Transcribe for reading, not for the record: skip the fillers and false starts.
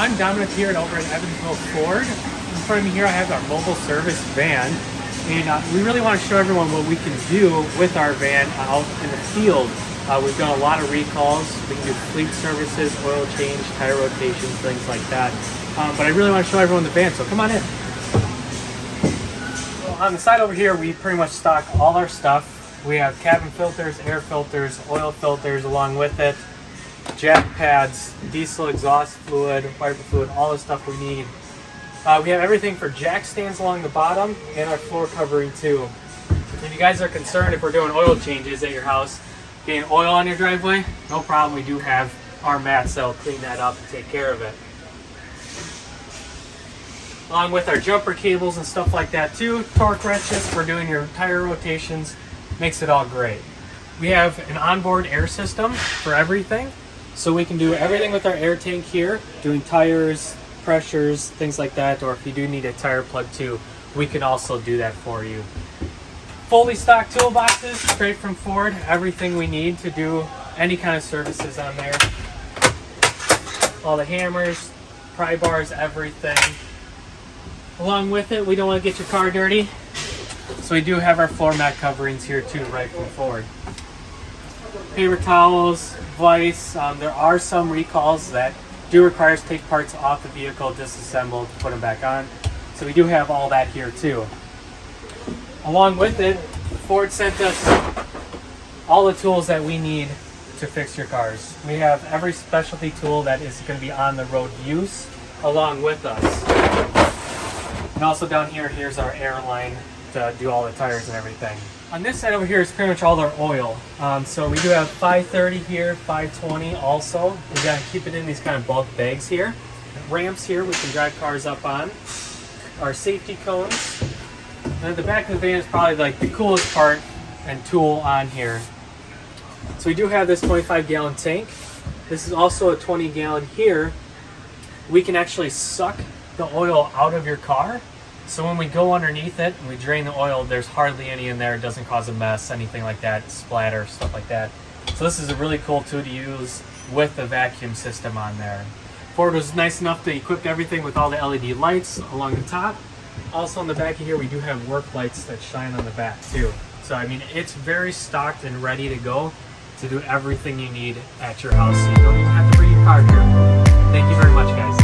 I'm Dominic here over at Evansville Ford. In front of me here I have our mobile service van, and we really want to show everyone what we can do with our van out in the field. We've done a lot of recalls. We can do fleet services, oil change, tire rotations, things like that. But I really want to show everyone the van, so come on in. Well, on the side over here, we pretty much stock all our stuff. We have cabin filters, air filters, oil filters along with it, jack pads, diesel exhaust fluid, wiper fluid, all the stuff we need. We have everything for jack stands along the bottom and our floor covering too. If you guys are concerned if we're doing oil changes at your house, getting oil on your driveway, no problem. We do have our mats that'll clean that up and take care of it. Along with our jumper cables and stuff like that too, torque wrenches for doing your tire rotations, makes it all great. We have an onboard air system for everything, so we can do everything with our air tank here, doing tires, pressures, things like that, or if you do need a tire plug too, we can also do that for you. Fully stocked toolboxes, straight from Ford, everything we need to do any kind of services on there. All the hammers, pry bars, everything. Along with it, we don't want to get your car dirty, so we do have our floor mat coverings here too, right from Ford. Paper towels, vise. There are some recalls that do require us to take parts off the vehicle, disassemble, put them back on. So we do have all that here too. Along with it, Ford sent us all the tools that we need to fix your cars. We have every specialty tool that is going to be on the road use along with us. And also down here, here's our air line to do all the tires and everything. On this side over here is pretty much all our oil. So we do have 530 here, 520 also. We gotta keep it in these kind of bulk bags here. Ramps here we can drive cars up on. Our safety cones. And at the back of the van is probably like the coolest part and tool on here. So we do have this 25-gallon tank. This is also a 20-gallon here. We can actually suck the oil out of your car. So when we go underneath it and we drain the oil, there's hardly any in there. It doesn't cause a mess, anything like that, splatter, stuff like that. So this is a really cool tool to use with the vacuum system on there. Ford was nice enough to equip everything with all the LED lights along the top. Also on the back of here, we do have work lights that shine on the back too. So I mean, it's very stocked and ready to go to do everything you need at your house. So you don't even have to bring your car here. Thank you very much, guys.